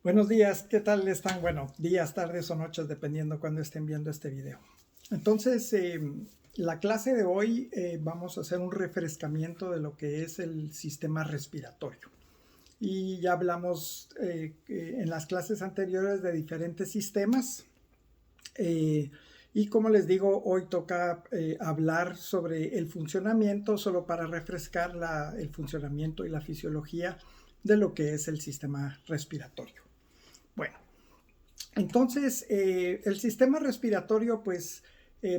Buenos días, ¿qué tal están? Bueno, días, tardes o noches, dependiendo cuando estén viendo este video. Entonces, la clase de hoy vamos a hacer un refrescamiento de lo que es el sistema respiratorio. Y ya hablamos en las clases anteriores de diferentes sistemas. Y como les digo, hoy toca hablar sobre el funcionamiento, solo para refrescar el funcionamiento y la fisiología de lo que es el sistema respiratorio. Bueno, entonces el sistema respiratorio pues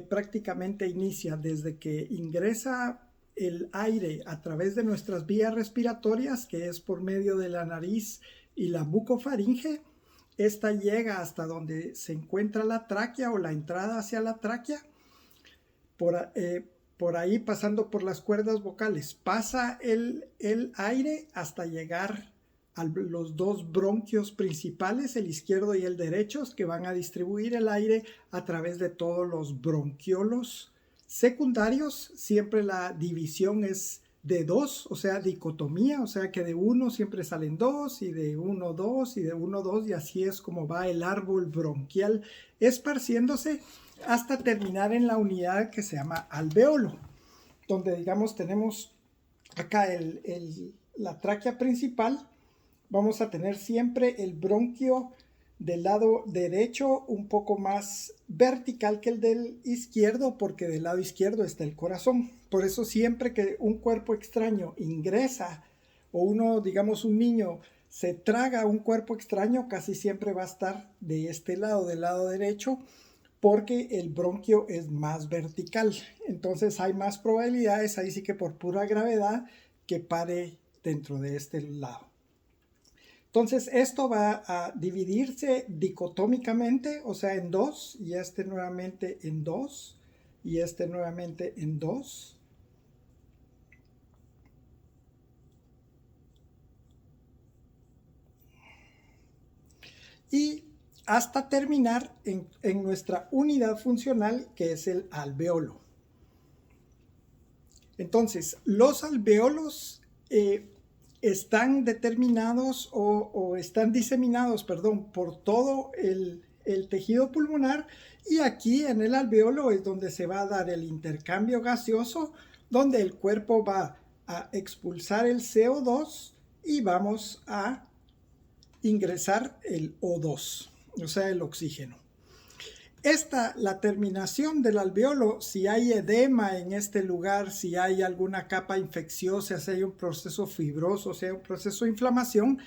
prácticamente inicia desde que ingresa el aire a través de nuestras vías respiratorias, que es por medio de la nariz y la bucofaringe. Esta llega hasta donde se encuentra la tráquea o la entrada hacia la tráquea. Por ahí, pasando por las cuerdas vocales, pasa el aire hasta llegar a los dos bronquios principales, el izquierdo y el derecho, que van a distribuir el aire a través de todos los bronquiolos secundarios. Siempre la división es de dos, o sea, dicotomía, o sea que de uno siempre salen dos, y de uno dos, y de uno dos, y así es como va el árbol bronquial esparciéndose hasta terminar en la unidad que se llama alveolo, donde digamos tenemos acá la tráquea principal. Vamos a tener siempre el bronquio del lado derecho un poco más vertical que el del izquierdo, porque del lado izquierdo está el corazón. Por eso siempre que un cuerpo extraño ingresa, o digamos un niño se traga un cuerpo extraño, casi siempre va a estar de este lado, del lado derecho, porque el bronquio es más vertical. Entonces hay más probabilidades, ahí sí que por pura gravedad, que pare dentro de este lado. Entonces esto va a dividirse dicotómicamente, o sea, en dos, y este nuevamente en dos, y este nuevamente en dos. Y hasta terminar en nuestra unidad funcional, que es el alveolo. Entonces, los alveolos están determinados o están diseminados, perdón, por todo el tejido pulmonar, y aquí en el alveolo es donde se va a dar el intercambio gaseoso, donde el cuerpo va a expulsar el CO2 y vamos a ingresar el O2, o sea, el oxígeno. La terminación del alveolo, si hay edema en este lugar, si hay alguna capa infecciosa, si hay un proceso fibroso, si hay un proceso de inflamación,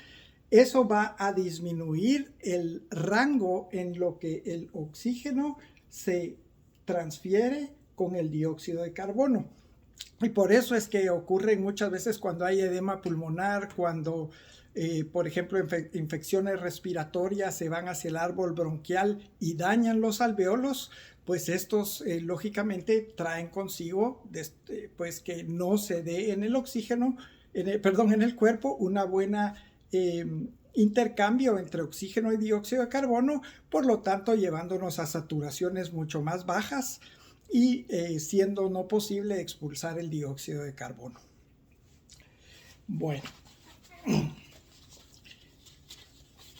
eso va a disminuir el rango en lo que el oxígeno se transfiere con el dióxido de carbono. Y por eso es que ocurre muchas veces cuando hay edema pulmonar, cuando por ejemplo, infecciones respiratorias se van hacia el árbol bronquial y dañan los alveolos, pues estos lógicamente traen consigo pues que no se dé en el oxígeno, en el cuerpo, una buena intercambio entre oxígeno y dióxido de carbono, por lo tanto llevándonos a saturaciones mucho más bajas y siendo no posible expulsar el dióxido de carbono. Bueno.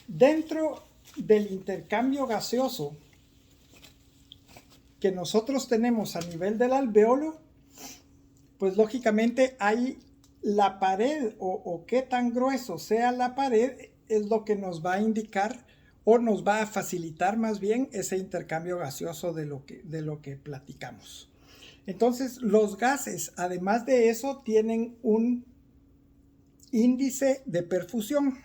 Dentro del intercambio gaseoso que nosotros tenemos a nivel del alveolo, pues lógicamente hay la pared o qué tan grueso sea la pared es lo que nos va a indicar o nos va a facilitar más bien ese intercambio gaseoso de lo que platicamos. Entonces los gases, además de eso, tienen un índice de perfusión.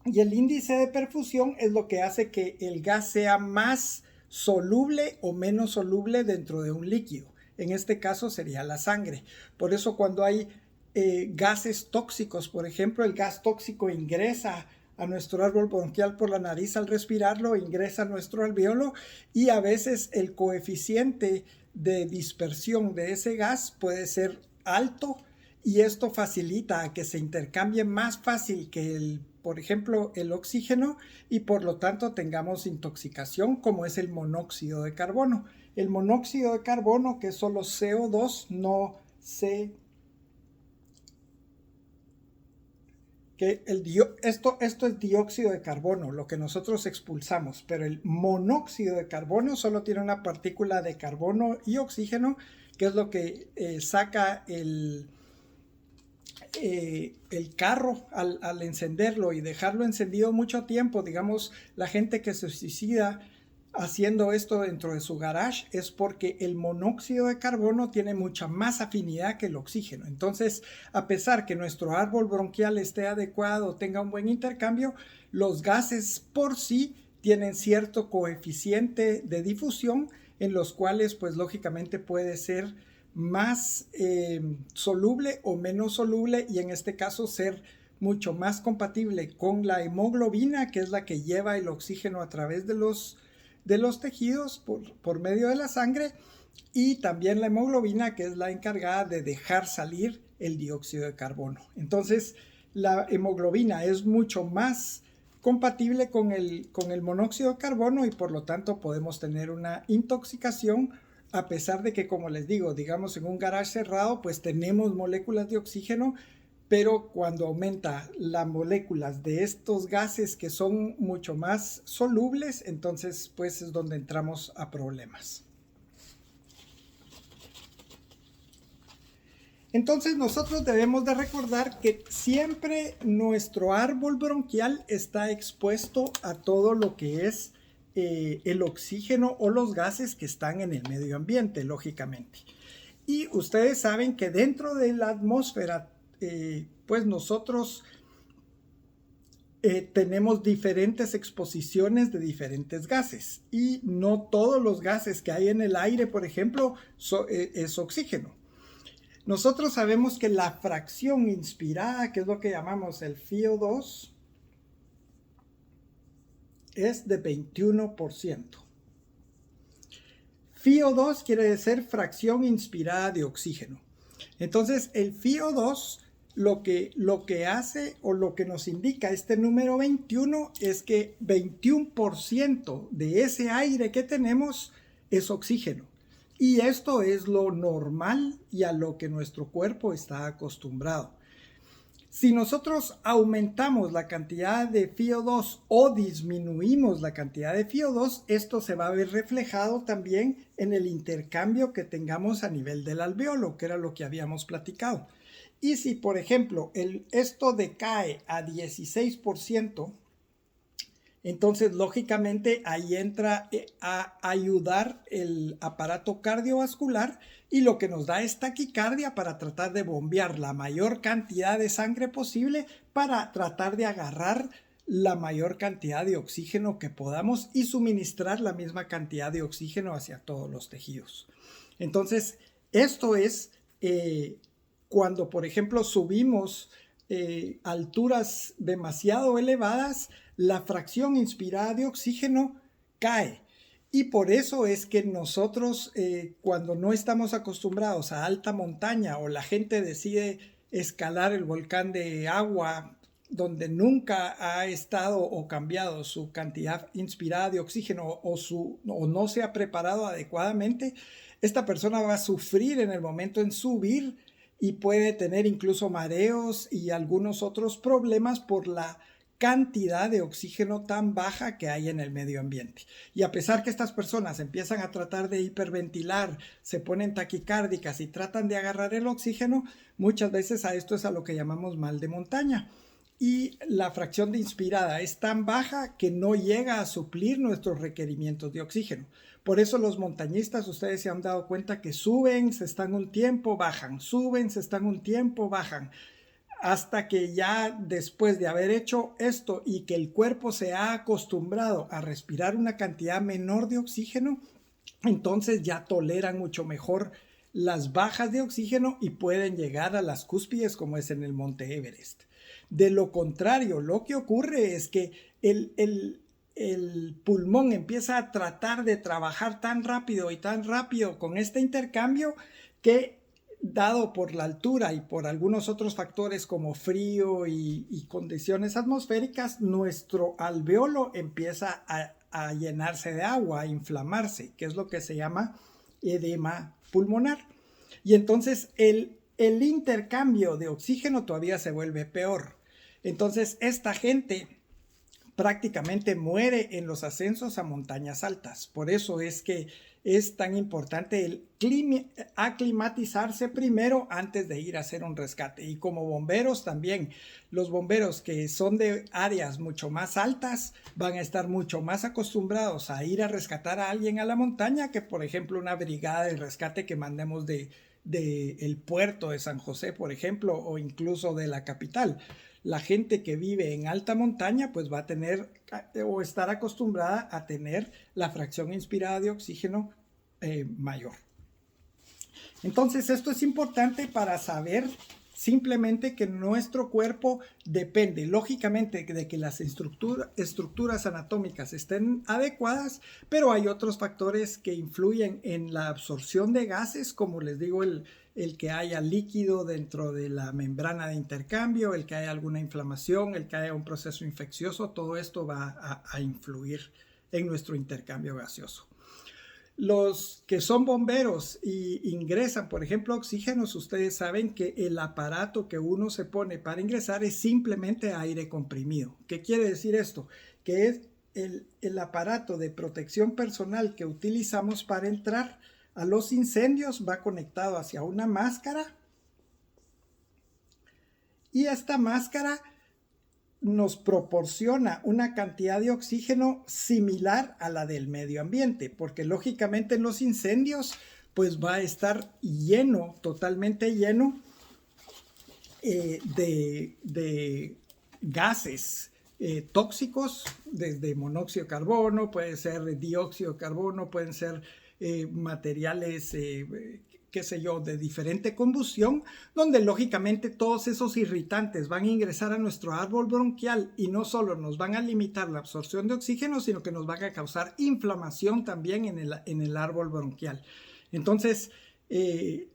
Y el índice de perfusión es lo que hace que el gas sea más soluble o menos soluble dentro de un líquido. En este caso sería la sangre. Por eso cuando hay gases tóxicos, por ejemplo, el gas tóxico ingresa a nuestro árbol bronquial por la nariz al respirarlo, ingresa a nuestro alveolo, y a veces el coeficiente de dispersión de ese gas puede ser alto, y esto facilita que se intercambie más fácil que por ejemplo, el oxígeno, y por lo tanto tengamos intoxicación, como es el monóxido de carbono. El monóxido de carbono, que es solo CO2, no se que esto es dióxido de carbono, lo que nosotros expulsamos, pero el monóxido de carbono solo tiene una partícula de carbono y oxígeno, que es lo que saca el carro al encenderlo y dejarlo encendido mucho tiempo. Digamos, la gente que se suicida haciendo esto dentro de su garage es porque el monóxido de carbono tiene mucha más afinidad que el oxígeno. Entonces, a pesar que nuestro árbol bronquial esté adecuado, tenga un buen intercambio, los gases por sí tienen cierto coeficiente de difusión en los cuales, pues lógicamente puede ser más soluble o menos soluble, y en este caso ser mucho más compatible con la hemoglobina, que es la que lleva el oxígeno a través de los tejidos por medio de la sangre, y también la hemoglobina, que es la encargada de dejar salir el dióxido de carbono. Entonces, la hemoglobina es mucho más compatible con el monóxido de carbono, y por lo tanto podemos tener una intoxicación, a pesar de que, como les digo, digamos en un garage cerrado, pues tenemos moléculas de oxígeno, pero cuando aumenta las moléculas de estos gases que son mucho más solubles, entonces pues es donde entramos a problemas. Entonces nosotros debemos de recordar que siempre nuestro árbol bronquial está expuesto a todo lo que es el oxígeno o los gases que están en el medio ambiente, lógicamente. Y ustedes saben que dentro de la atmósfera, pues nosotros tenemos diferentes exposiciones de diferentes gases, y no todos los gases que hay en el aire, por ejemplo, es oxígeno. Nosotros sabemos que la fracción inspirada, que es lo que llamamos el FiO2, es de 21%. FiO2 quiere decir fracción inspirada de oxígeno. Entonces, el FiO2 lo que hace, o lo que nos indica este número 21, es que 21% de ese aire que tenemos es oxígeno. Y esto es lo normal y a lo que nuestro cuerpo está acostumbrado. Si nosotros aumentamos la cantidad de FiO2 o disminuimos la cantidad de FiO2, esto se va a ver reflejado también en el intercambio que tengamos a nivel del alveolo, que era lo que habíamos platicado. Y si, por ejemplo, esto decae a 16%, entonces lógicamente ahí entra a ayudar el aparato cardiovascular, y lo que nos da es taquicardia para tratar de bombear la mayor cantidad de sangre posible para tratar de agarrar la mayor cantidad de oxígeno que podamos y suministrar la misma cantidad de oxígeno hacia todos los tejidos. Entonces, esto es cuando, por ejemplo, subimos alturas demasiado elevadas, la fracción inspirada de oxígeno cae. Y por eso es que nosotros, cuando no estamos acostumbrados a alta montaña, o la gente decide escalar el volcán de Agua, donde nunca ha estado o cambiado su cantidad inspirada de oxígeno, o no se ha preparado adecuadamente, esta persona va a sufrir en el momento en subir, y puede tener incluso mareos y algunos otros problemas por la cantidad de oxígeno tan baja que hay en el medio ambiente. Y a pesar que estas personas empiezan a tratar de hiperventilar, se ponen taquicárdicas y tratan de agarrar el oxígeno, muchas veces a esto es a lo que llamamos mal de montaña. Y la fracción de inspirada es tan baja que no llega a suplir nuestros requerimientos de oxígeno. Por eso los montañistas, ustedes se han dado cuenta que suben, se están un tiempo, bajan, suben, se están un tiempo, bajan, hasta que ya después de haber hecho esto y que el cuerpo se ha acostumbrado a respirar una cantidad menor de oxígeno, entonces ya toleran mucho mejor las bajas de oxígeno y pueden llegar a las cúspides, como es en el Monte Everest. De lo contrario, lo que ocurre es que el pulmón empieza a tratar de trabajar tan rápido y tan rápido con este intercambio que, dado por la altura y por algunos otros factores como frío y condiciones atmosféricas, nuestro alveolo empieza a llenarse de agua, a inflamarse, que es lo que se llama edema pulmonar. Y entonces el intercambio de oxígeno todavía se vuelve peor. Entonces, esta gente prácticamente muere en los ascensos a montañas altas. Por eso es que es tan importante el aclimatizarse primero antes de ir a hacer un rescate. Y como bomberos también, los bomberos que son de áreas mucho más altas van a estar mucho más acostumbrados a ir a rescatar a alguien a la montaña que, por ejemplo, una brigada de rescate que mandemos de el puerto de San José, por ejemplo, o incluso de la capital. La gente que vive en alta montaña pues va a tener o estar acostumbrada a tener la fracción inspirada de oxígeno mayor. Entonces esto es importante para saber simplemente que nuestro cuerpo depende lógicamente de que las estructuras anatómicas estén adecuadas, pero hay otros factores que influyen en la absorción de gases, como les digo, el que haya líquido dentro de la membrana de intercambio, el que haya alguna inflamación, el que haya un proceso infeccioso, todo esto va a influir en nuestro intercambio gaseoso. Los que son bomberos y ingresan, por ejemplo, oxígenos, ustedes saben que el aparato que uno se pone para ingresar es simplemente aire comprimido. ¿Qué quiere decir esto? Que es el aparato de protección personal que utilizamos para entrar a los incendios, va conectado hacia una máscara y esta máscara nos proporciona una cantidad de oxígeno similar a la del medio ambiente, porque lógicamente en los incendios pues va a estar lleno, totalmente lleno de gases tóxicos, desde monóxido de carbono, puede ser dióxido de carbono, pueden ser materiales qué sé yo, de diferente combustión, donde lógicamente todos esos irritantes van a ingresar a nuestro árbol bronquial y no solo nos van a limitar la absorción de oxígeno, sino que nos van a causar inflamación también en el árbol bronquial. Entonces,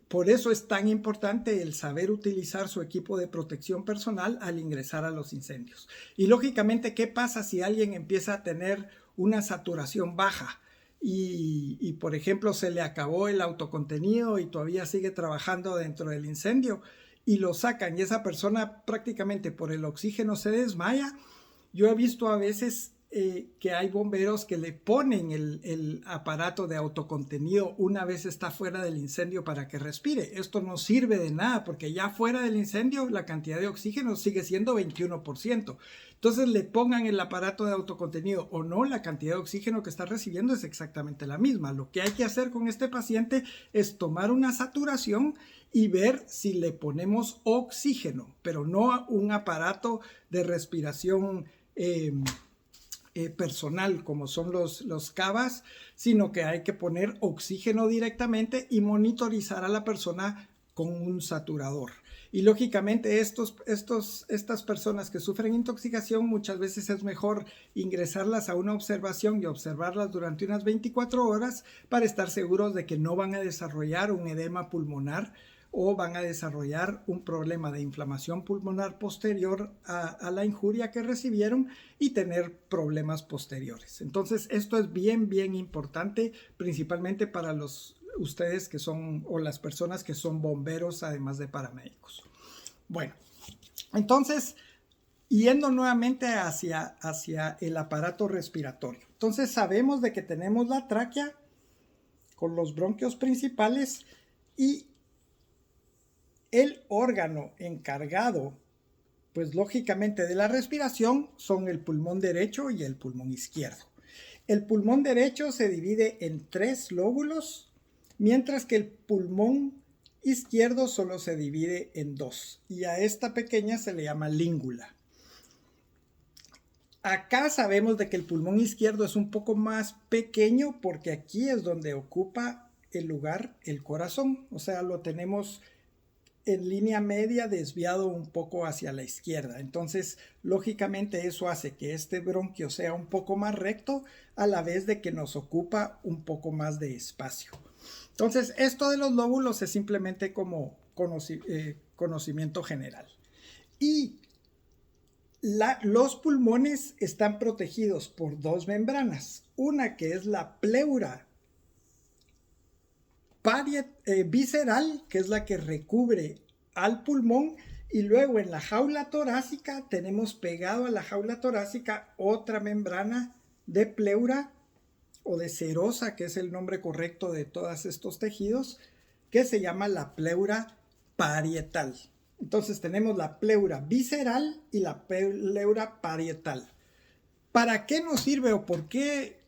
por eso es tan importante el saber utilizar su equipo de protección personal al ingresar a los incendios. Y lógicamente, ¿qué pasa si alguien empieza a tener una saturación baja? Y, por ejemplo, se le acabó el autocontenido y todavía sigue trabajando dentro del incendio y lo sacan y esa persona prácticamente por el oxígeno se desmaya. Yo he visto a veces que hay bomberos que le ponen el aparato de autocontenido una vez está fuera del incendio para que respire. Esto no sirve de nada porque ya fuera del incendio la cantidad de oxígeno sigue siendo 21%. Entonces le pongan el aparato de autocontenido o no, la cantidad de oxígeno que está recibiendo es exactamente la misma. Lo que hay que hacer con este paciente es tomar una saturación y ver si le ponemos oxígeno, pero no un aparato de respiración personal como son los CABAs, sino que hay que poner oxígeno directamente y monitorizar a la persona con un saturador. Y lógicamente estas personas que sufren intoxicación muchas veces es mejor ingresarlas a una observación y observarlas durante unas 24 horas para estar seguros de que no van a desarrollar un edema pulmonar o van a desarrollar un problema de inflamación pulmonar posterior a la injuria que recibieron y tener problemas posteriores. Entonces, esto es bien, bien importante, principalmente para ustedes que son, o las personas que son bomberos, además de paramédicos. Bueno, entonces, yendo nuevamente hacia el aparato respiratorio. Entonces, sabemos de que tenemos la tráquea con los bronquios principales y el órgano encargado, pues lógicamente de la respiración, son el pulmón derecho y el pulmón izquierdo. El pulmón derecho se divide en 3 lóbulos, mientras que el pulmón izquierdo solo se divide en 2. Y a esta pequeña se le llama língula. Acá sabemos de que el pulmón izquierdo es un poco más pequeño porque aquí es donde ocupa el lugar el corazón. O sea, lo tenemos en línea media desviado un poco hacia la izquierda. Entonces, lógicamente eso hace que este bronquio sea un poco más recto a la vez de que nos ocupa un poco más de espacio. Entonces, esto de los lóbulos es simplemente como conocimiento general. Y los pulmones están protegidos por 2 membranas. Una que es la pleura visceral, que es la que recubre al pulmón, Y luego en la jaula torácica tenemos pegado a la jaula torácica otra membrana de pleura o de serosa, que es el nombre correcto de todos estos tejidos, que se llama la pleura parietal. Entonces tenemos la pleura visceral y la pleura parietal. ¿Para qué nos sirve o por qué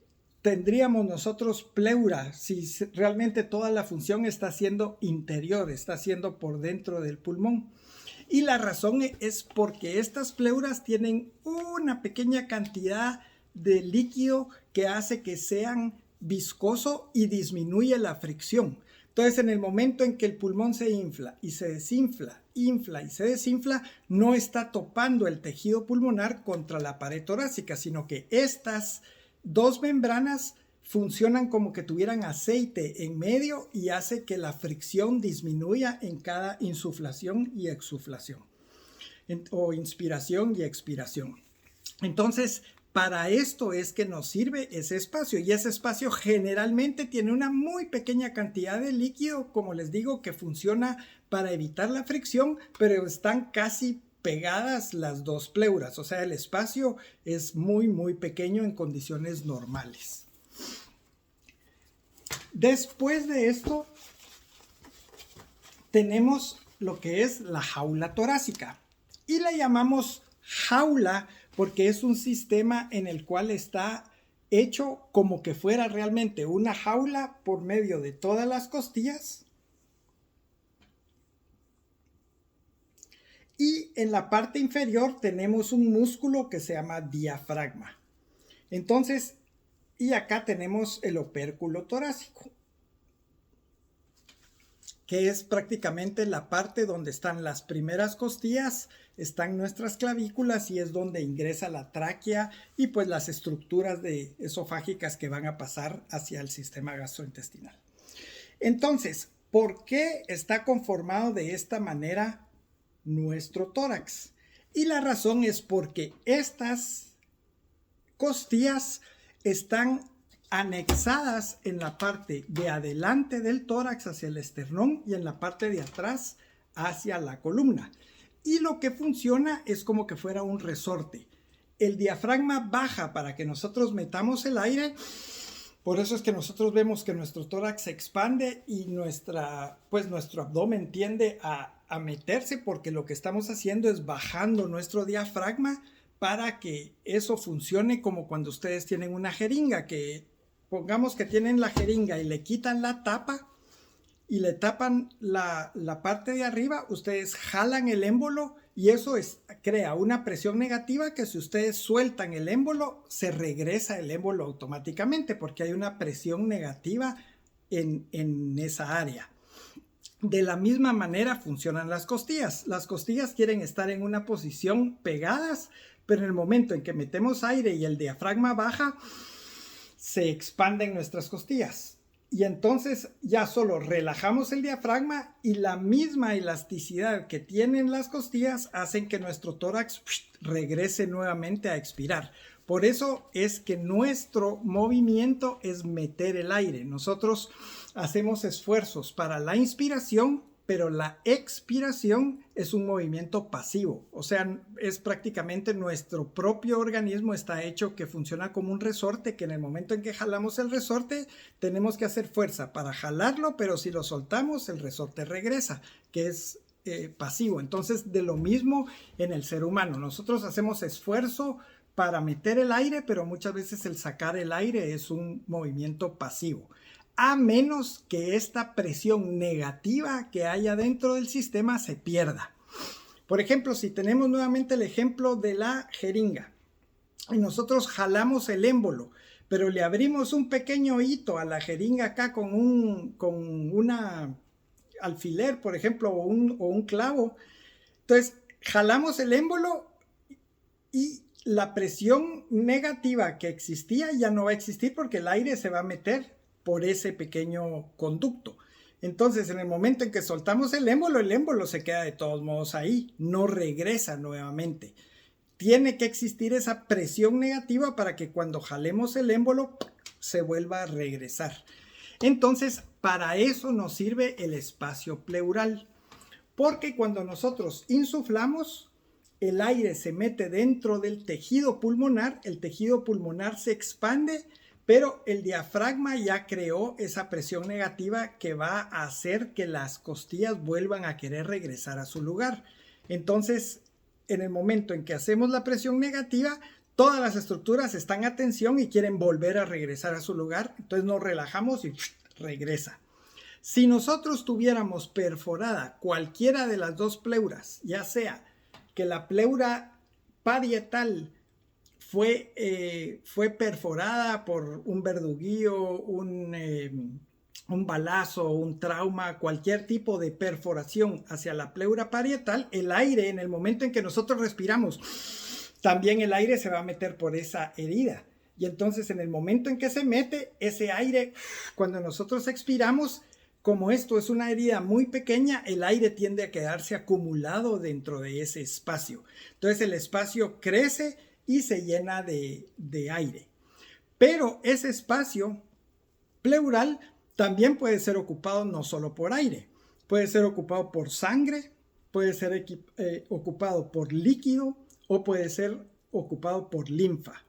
tendríamos nosotros pleura si realmente toda la función está siendo interior, está siendo por dentro del pulmón? Y la razón es porque estas pleuras tienen una pequeña cantidad de líquido que hace que sean viscoso y disminuye la fricción. Entonces, en el momento en que el pulmón se infla y se desinfla, infla y se desinfla, no está topando el tejido pulmonar contra la pared torácica, sino que estas dos membranas funcionan como que tuvieran aceite en medio y hace que la fricción disminuya en cada insuflación y exuflación, o inspiración y expiración. Entonces, para esto es que nos sirve ese espacio, y ese espacio generalmente tiene una muy pequeña cantidad de líquido, como les digo, que funciona para evitar la fricción, pero están casi pegadas las dos pleuras, o sea, el espacio es muy pequeño en condiciones normales. Después de esto, tenemos lo que es la jaula torácica, y la llamamos jaula porque es un sistema en el cual está hecho como que fuera realmente una jaula por medio de todas las costillas. Y en la parte inferior tenemos un músculo que se llama diafragma. Entonces, y acá tenemos el opérculo torácico, que es prácticamente la parte donde están las primeras costillas, están nuestras clavículas y es donde ingresa la tráquea y pues las estructuras esofágicas que van a pasar hacia el sistema gastrointestinal. Entonces, ¿por qué está conformado de esta manera nuestro tórax? Y la razón es porque estas costillas están anexadas en la parte de adelante del tórax hacia el esternón y en la parte de atrás hacia la columna. Y lo que funciona es como que fuera un resorte. El diafragma baja para que nosotros metamos el aire. Por eso es que nosotros vemos que nuestro tórax se expande y nuestro abdomen tiende a meterse, porque lo que estamos haciendo es bajando nuestro diafragma para que eso funcione como cuando ustedes tienen una jeringa, que pongamos que tienen la jeringa y le quitan la tapa y le tapan la parte de arriba, ustedes jalan el émbolo y eso crea una presión negativa que si ustedes sueltan el émbolo, se regresa el émbolo automáticamente porque hay una presión negativa en esa área. De la misma manera funcionan las costillas. Las costillas quieren estar en una posición pegadas, pero en el momento en que metemos aire y el diafragma baja, se expanden nuestras costillas. Y entonces ya solo relajamos el diafragma y la misma elasticidad que tienen las costillas hacen que nuestro tórax regrese nuevamente a expirar. Por eso es que nuestro movimiento es meter el aire. Nosotros hacemos esfuerzos para la inspiración, pero la expiración es un movimiento pasivo. O sea, es prácticamente nuestro propio organismo está hecho que funciona como un resorte, que en el momento en que jalamos el resorte tenemos que hacer fuerza para jalarlo, pero si lo soltamos el resorte regresa, que es pasivo. Entonces, de lo mismo en el ser humano. Nosotros hacemos esfuerzo para meter el aire, pero muchas veces el sacar el aire es un movimiento pasivo. A menos que esta presión negativa que haya dentro del sistema se pierda. Por ejemplo, si tenemos nuevamente el ejemplo de la jeringa y nosotros jalamos el émbolo, pero le abrimos un pequeño hito a la jeringa acá con una alfiler, por ejemplo, o un clavo. Entonces, jalamos el émbolo y la presión negativa que existía ya no va a existir porque el aire se va a meter por ese pequeño conducto. Entonces, en el momento en que soltamos el émbolo se queda de todos modos ahí, no regresa nuevamente. Tiene que existir esa presión negativa para que cuando jalemos el émbolo se vuelva a regresar. Entonces, para eso nos sirve el espacio pleural. Porque cuando nosotros insuflamos, el aire se mete dentro del tejido pulmonar, el tejido pulmonar se expande, pero el diafragma ya creó esa presión negativa que va a hacer que las costillas vuelvan a querer regresar a su lugar. Entonces, en el momento en que hacemos la presión negativa, todas las estructuras están a tensión y quieren volver a regresar a su lugar. Entonces nos relajamos y regresa. Si nosotros tuviéramos perforada cualquiera de las dos pleuras, ya sea que la pleura parietal fue perforada por un verduguillo, un balazo, un trauma, cualquier tipo de perforación hacia la pleura parietal, el aire, en el momento en que nosotros respiramos, también el aire se va a meter por esa herida. Y entonces en el momento en que se mete ese aire, cuando nosotros expiramos, como esto es una herida muy pequeña, el aire tiende a quedarse acumulado dentro de ese espacio. Entonces el espacio crece y se llena de aire. Pero ese espacio pleural también puede ser ocupado no solo por aire, puede ser ocupado por sangre, puede ser ocupado por líquido o puede ser ocupado por linfa.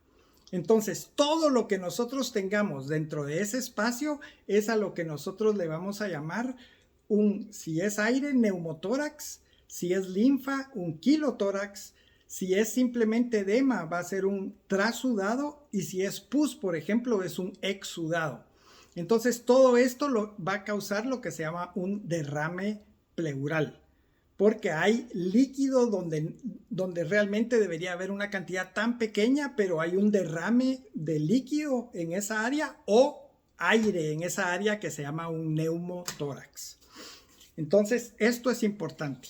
Entonces, todo lo que nosotros tengamos dentro de ese espacio es a lo que nosotros le vamos a llamar si es aire, neumotórax, si es linfa, un kilotórax, si es simplemente edema, va a ser un trasudado y si es pus, por ejemplo, es un exudado. Entonces, todo esto va a causar lo que se llama un derrame pleural, porque hay líquido donde realmente debería haber una cantidad tan pequeña, pero hay un derrame de líquido en esa área o aire en esa área que se llama un neumotórax. Entonces, esto es importante.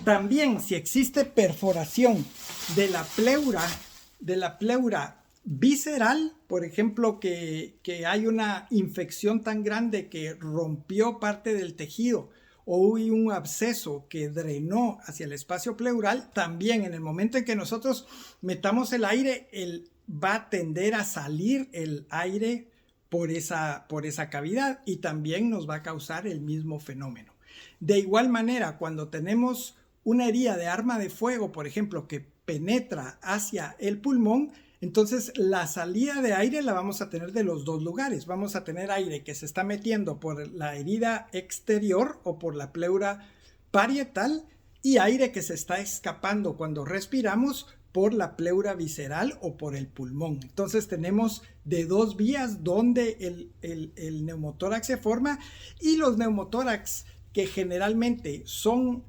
También, si existe perforación de la pleura visceral, por ejemplo, que hay una infección tan grande que rompió parte del tejido, o hubo un absceso que drenó hacia el espacio pleural, también en el momento en que nosotros metamos el aire, va a tender a salir el aire por esa cavidad y también nos va a causar el mismo fenómeno. De igual manera, cuando tenemos una herida de arma de fuego, por ejemplo, que penetra hacia el pulmón, entonces la salida de aire la vamos a tener de los dos lugares. Vamos a tener aire que se está metiendo por la herida exterior o por la pleura parietal y aire que se está escapando cuando respiramos por la pleura visceral o por el pulmón. Entonces tenemos de dos vías donde el neumotórax se forma y los neumotórax que generalmente son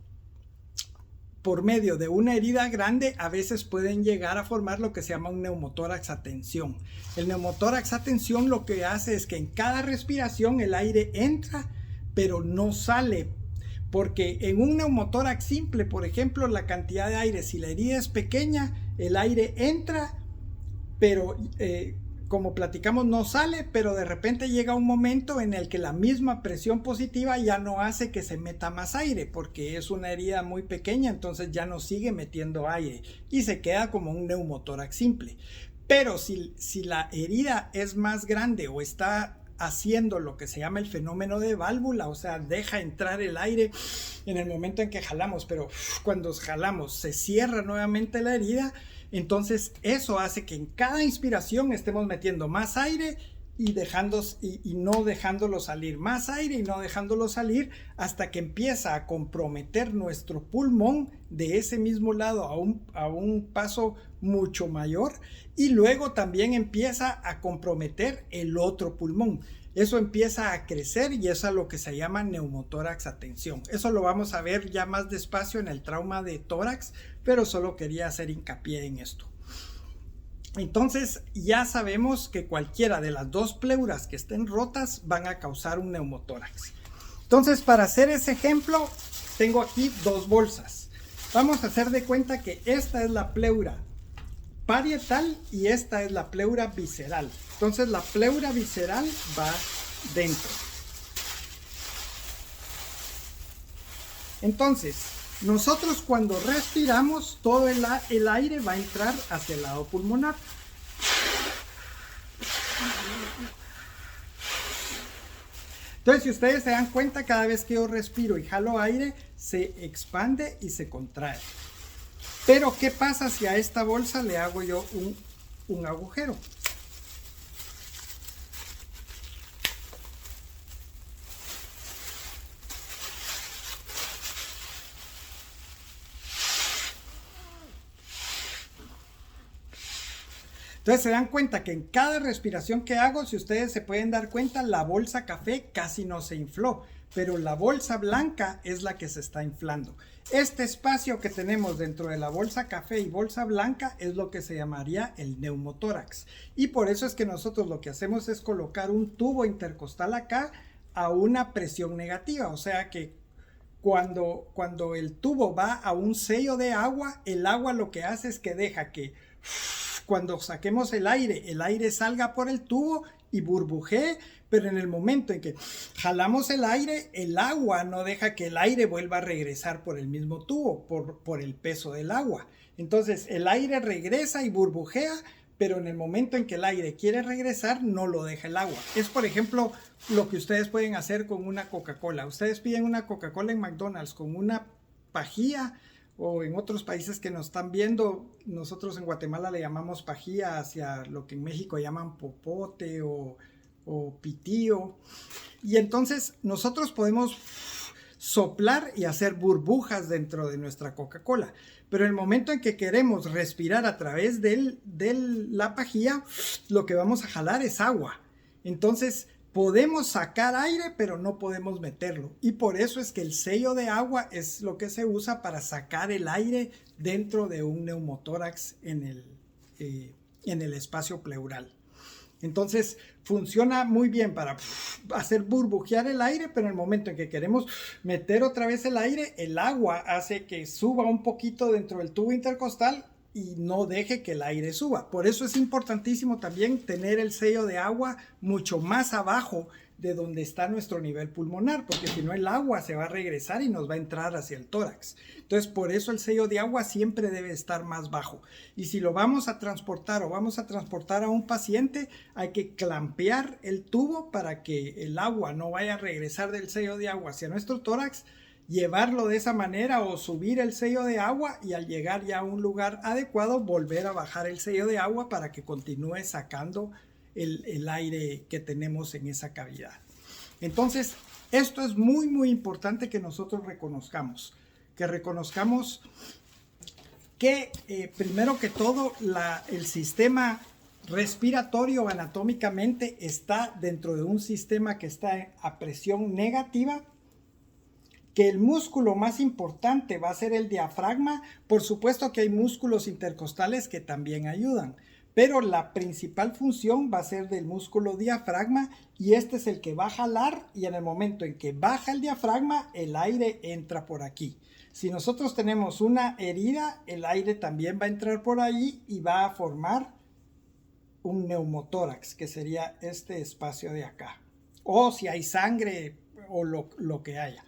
por medio de una herida grande, a veces pueden llegar a formar lo que se llama un neumotórax a tensión. El neumotórax a tensión lo que hace es que en cada respiración el aire entra, pero no sale. Porque en un neumotórax simple, por ejemplo, la cantidad de aire, si la herida es pequeña, el aire entra, pero como platicamos, no sale, pero de repente llega un momento en el que la misma presión positiva ya no hace que se meta más aire, porque es una herida muy pequeña, entonces ya no sigue metiendo aire y se queda como un neumotórax simple. Pero si la herida es más grande o está haciendo lo que se llama el fenómeno de válvula, o sea, deja entrar el aire en el momento en que jalamos, pero cuando jalamos se cierra nuevamente la herida, entonces eso hace que en cada inspiración estemos metiendo más aire y no dejándolo salir, más aire y no dejándolo salir, hasta que empieza a comprometer nuestro pulmón de ese mismo lado a un paso mucho mayor, y luego también empieza a comprometer el otro pulmón. Eso empieza a crecer y eso es lo que se llama neumotórax a tensión. Eso lo vamos a ver ya más despacio en el trauma de tórax, pero solo quería hacer hincapié en esto. Entonces ya sabemos que cualquiera de las dos pleuras que estén rotas van a causar un neumotórax. Entonces, para hacer ese ejemplo, tengo aquí dos bolsas. Vamos a hacer de cuenta que esta es la pleura parietal y esta es la pleura visceral. Entonces la pleura visceral va dentro. Entonces, nosotros cuando respiramos, todo el aire va a entrar hacia el lado pulmonar. Entonces, si ustedes se dan cuenta, cada vez que yo respiro y jalo aire, se expande y se contrae. Pero ¿qué pasa si a esta bolsa le hago yo un agujero? Entonces se dan cuenta que en cada respiración que hago, si ustedes se pueden dar cuenta, la bolsa café casi no se infló, pero la bolsa blanca es la que se está inflando. Este espacio que tenemos dentro de la bolsa café y bolsa blanca es lo que se llamaría el neumotórax. Y por eso es que nosotros lo que hacemos es colocar un tubo intercostal acá a una presión negativa, o sea que cuando el tubo va a un sello de agua, el agua lo que hace es que deja que cuando saquemos el aire salga por el tubo y burbujee, pero en el momento en que jalamos el aire, el agua no deja que el aire vuelva a regresar por el mismo tubo, por el peso del agua. Entonces el aire regresa y burbujea, pero en el momento en que el aire quiere regresar, no lo deja el agua. Es, por ejemplo, lo que ustedes pueden hacer con una Coca-Cola. Ustedes piden una Coca-Cola en McDonald's con una pajilla, o en otros países que nos están viendo, nosotros en Guatemala le llamamos pajilla hacia lo que en México llaman popote o pitío. Y entonces nosotros podemos soplar y hacer burbujas dentro de nuestra Coca-Cola. Pero en el momento en que queremos respirar a través de la pajilla, lo que vamos a jalar es agua. Entonces podemos sacar aire, pero no podemos meterlo. Y por eso es que el sello de agua es lo que se usa para sacar el aire dentro de un neumotórax en el espacio pleural. Entonces funciona muy bien para hacer burbujear el aire, pero en el momento en que queremos meter otra vez el aire, el agua hace que suba un poquito dentro del tubo intercostal y no deje que el aire suba. Por eso es importantísimo también tener el sello de agua mucho más abajo de donde está nuestro nivel pulmonar, porque si no el agua se va a regresar y nos va a entrar hacia el tórax. Entonces por eso el sello de agua siempre debe estar más bajo. Y si lo vamos a transportar a un paciente, hay que clampear el tubo para que el agua no vaya a regresar del sello de agua hacia nuestro tórax, llevarlo de esa manera o subir el sello de agua y al llegar ya a un lugar adecuado volver a bajar el sello de agua para que continúe sacando el aire que tenemos en esa cavidad. Entonces esto es muy muy importante que nosotros reconozcamos que primero que todo el sistema respiratorio anatómicamente está dentro de un sistema que está a presión negativa, que el músculo más importante va a ser el diafragma. Por supuesto que hay músculos intercostales que también ayudan, pero la principal función va a ser del músculo diafragma y este es el que va a jalar, y en el momento en que baja el diafragma, el aire entra por aquí. Si nosotros tenemos una herida, el aire también va a entrar por ahí y va a formar un neumotórax, que sería este espacio de acá. O si hay sangre o lo que haya.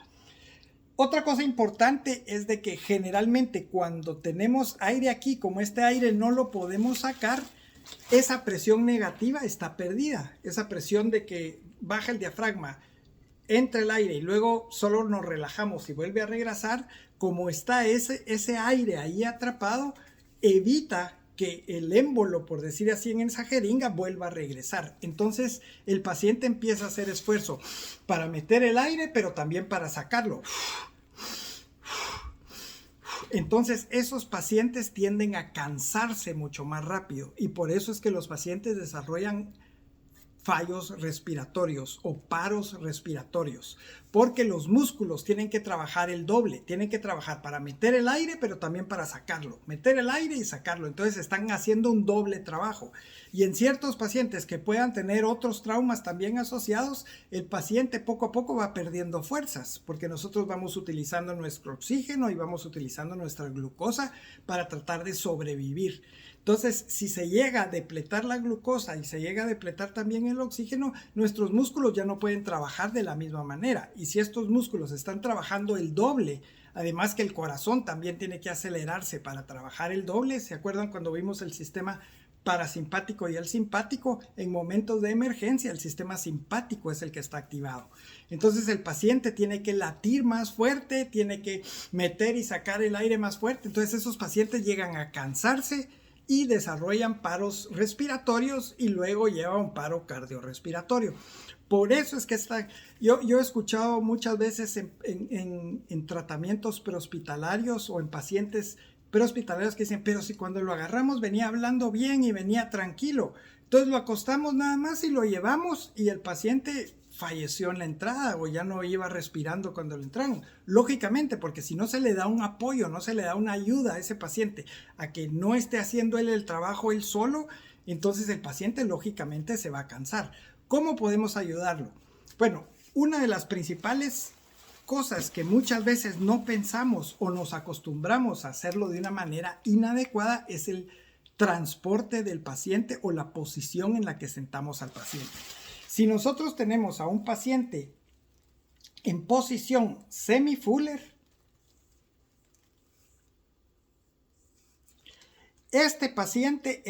Otra cosa importante es de que generalmente cuando tenemos aire aquí, como este aire no lo podemos sacar, esa presión negativa está perdida. Esa presión de que baja el diafragma, entra el aire y luego solo nos relajamos y vuelve a regresar, como está ese aire ahí atrapado, evita que el émbolo, por decir así en esa jeringa, vuelva a regresar. Entonces el paciente empieza a hacer esfuerzo para meter el aire, pero también para sacarlo. Entonces esos pacientes tienden a cansarse mucho más rápido y por eso es que los pacientes desarrollan fallos respiratorios o paros respiratorios, porque los músculos tienen que trabajar el doble, tienen que trabajar para meter el aire, pero también para sacarlo, meter el aire y sacarlo. Entonces están haciendo un doble trabajo. Y en ciertos pacientes que puedan tener otros traumas también asociados, el paciente poco a poco va perdiendo fuerzas, porque nosotros vamos utilizando nuestro oxígeno y vamos utilizando nuestra glucosa para tratar de sobrevivir. Entonces, si se llega a depletar la glucosa y se llega a depletar también el oxígeno, nuestros músculos ya no pueden trabajar de la misma manera. Y si estos músculos están trabajando el doble, además que el corazón también tiene que acelerarse para trabajar el doble. ¿Se acuerdan cuando vimos el sistema parasimpático y el simpático. En momentos de emergencia, el sistema simpático es el que está activado. Entonces el paciente tiene que latir más fuerte, tiene que meter y sacar el aire más fuerte. Entonces esos pacientes llegan a cansarse y desarrollan paros respiratorios y luego lleva un paro cardiorrespiratorio. Por eso es que yo he escuchado muchas veces en tratamientos prehospitalarios o en pacientes prehospitalarios que dicen, pero si cuando lo agarramos venía hablando bien y venía tranquilo, entonces lo acostamos nada más y lo llevamos y el paciente falleció en la entrada o ya no iba respirando cuando lo entraron. Lógicamente, porque si no se le da un apoyo, no se le da una ayuda a ese paciente a que no esté haciendo él el trabajo él solo, entonces el paciente lógicamente se va a cansar. ¿Cómo podemos ayudarlo? Bueno, una de las principales cosas que muchas veces no pensamos o nos acostumbramos a hacerlo de una manera inadecuada es el transporte del paciente o la posición en la que sentamos al paciente. Si nosotros tenemos a un paciente en posición semi-Fuller, este paciente,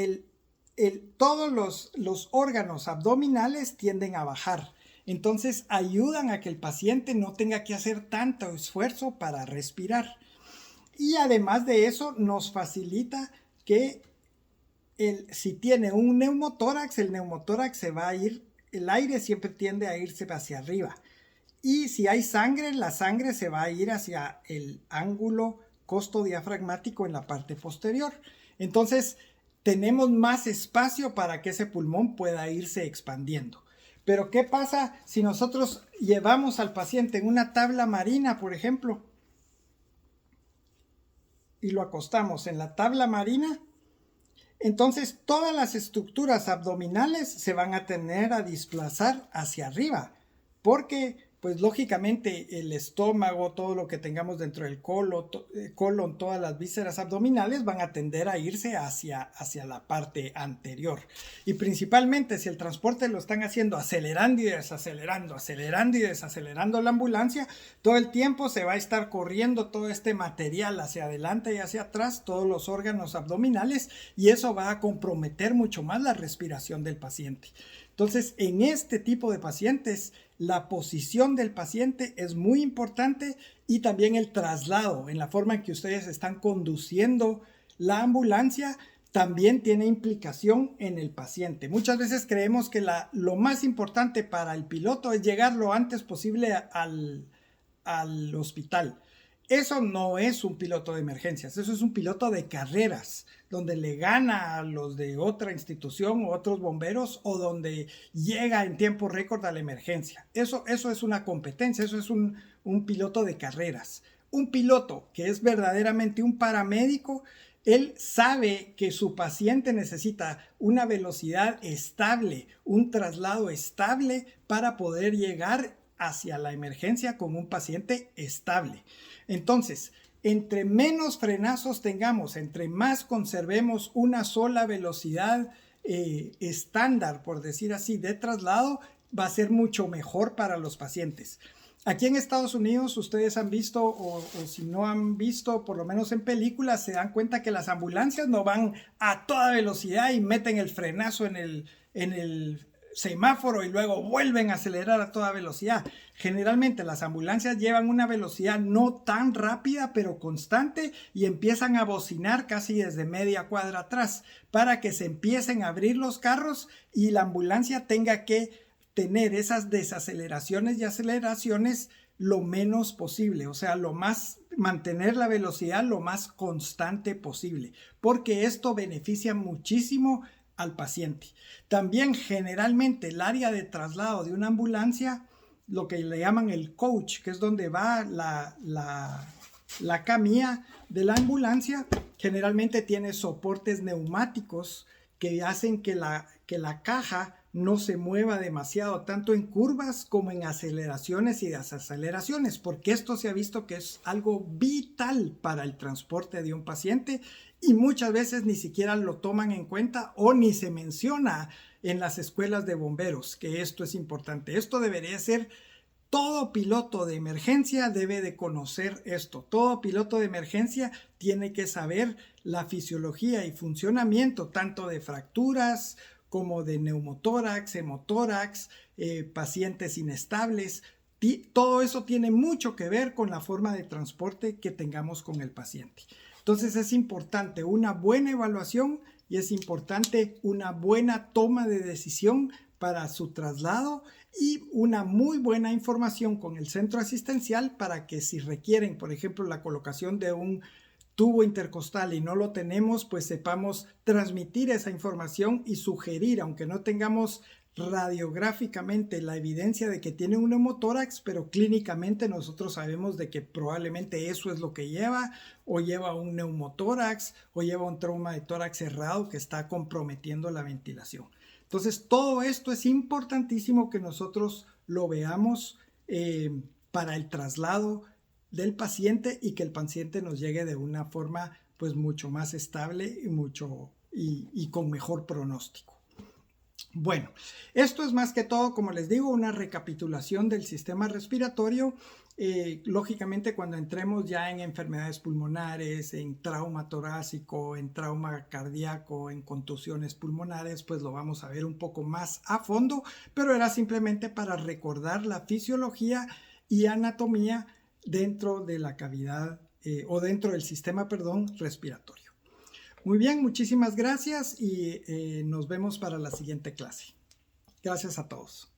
todos los órganos abdominales tienden a bajar. Entonces ayudan a que el paciente no tenga que hacer tanto esfuerzo para respirar. Y además de eso nos facilita que si tiene un neumotórax, el neumotórax se va a ir, el aire siempre tiende a irse hacia arriba. Y si hay sangre, la sangre se va a ir hacia el ángulo costodiafragmático en la parte posterior. Entonces tenemos más espacio para que ese pulmón pueda irse expandiendo. Pero ¿qué pasa si nosotros llevamos al paciente en una tabla marina, por ejemplo, y lo acostamos en la tabla marina? Entonces todas las estructuras abdominales se van a tener a desplazar hacia arriba, porque pues lógicamente el estómago, todo lo que tengamos dentro del colon, todas las vísceras abdominales van a tender a irse hacia la parte anterior. Y principalmente si el transporte lo están haciendo acelerando y desacelerando, acelerando y desacelerando la ambulancia, todo el tiempo se va a estar corriendo todo este material hacia adelante y hacia atrás, todos los órganos abdominales, y eso va a comprometer mucho más la respiración del paciente. Entonces, en este tipo de pacientes, la posición del paciente es muy importante y también el traslado, en la forma en que ustedes están conduciendo la ambulancia, también tiene implicación en el paciente. Muchas veces creemos que lo más importante para el piloto es llegar lo antes posible al hospital. Eso no es un piloto de emergencias, eso es un piloto de carreras, donde le gana a los de otra institución o otros bomberos o donde llega en tiempo récord a la emergencia. Eso es una competencia, eso es un piloto de carreras. Un piloto que es verdaderamente un paramédico, él sabe que su paciente necesita una velocidad estable, un traslado estable para poder llegar hacia la emergencia con un paciente estable. Entonces, entre menos frenazos tengamos, entre más conservemos una sola velocidad estándar, por decir así, de traslado, va a ser mucho mejor para los pacientes. Aquí en Estados Unidos ustedes han visto, o si no han visto, por lo menos en películas, se dan cuenta que las ambulancias no van a toda velocidad y meten el frenazo en el semáforo y luego vuelven a acelerar a toda velocidad. Generalmente las ambulancias llevan una velocidad no tan rápida pero constante y empiezan a bocinar casi desde media cuadra atrás para que se empiecen a abrir los carros y la ambulancia tenga que tener esas desaceleraciones y aceleraciones lo menos posible, o sea, mantener la velocidad lo más constante posible, porque esto beneficia muchísimo al paciente. También generalmente el área de traslado de una ambulancia, lo que le llaman el coach, que es donde va la camilla de la ambulancia, generalmente tiene soportes neumáticos que hacen que la caja no se mueva demasiado, tanto en curvas como en aceleraciones y desaceleraciones, porque esto se ha visto que es algo vital para el transporte de un paciente y muchas veces ni siquiera lo toman en cuenta o ni se menciona en las escuelas de bomberos que esto es importante. Esto debería ser todo piloto de emergencia debe de conocer esto. Todo piloto de emergencia tiene que saber la fisiología y funcionamiento tanto de fracturas como de neumotórax, hemotórax, pacientes inestables. Todo eso tiene mucho que ver con la forma de transporte que tengamos con el paciente. Entonces es importante una buena evaluación y es importante una buena toma de decisión para su traslado y una muy buena información con el centro asistencial para que si requieren, por ejemplo, la colocación de un tubo intercostal y no lo tenemos, pues sepamos transmitir esa información y sugerir, aunque no tengamos radiográficamente la evidencia de que tiene un neumotórax, pero clínicamente nosotros sabemos de que probablemente eso es lo que lleva, o lleva un neumotórax, o lleva un trauma de tórax cerrado que está comprometiendo la ventilación. Entonces, todo esto es importantísimo que nosotros lo veamos para el traslado del paciente y que el paciente nos llegue de una forma pues mucho más estable y con mejor pronóstico. Bueno, esto es más que todo, como les digo, una recapitulación del sistema respiratorio. Lógicamente, cuando entremos ya en enfermedades pulmonares, en trauma torácico, en trauma cardíaco, en contusiones pulmonares, pues lo vamos a ver un poco más a fondo, pero era simplemente para recordar la fisiología y anatomía dentro de la cavidad o dentro del sistema, respiratorio. Muy bien, muchísimas gracias y nos vemos para la siguiente clase. Gracias a todos.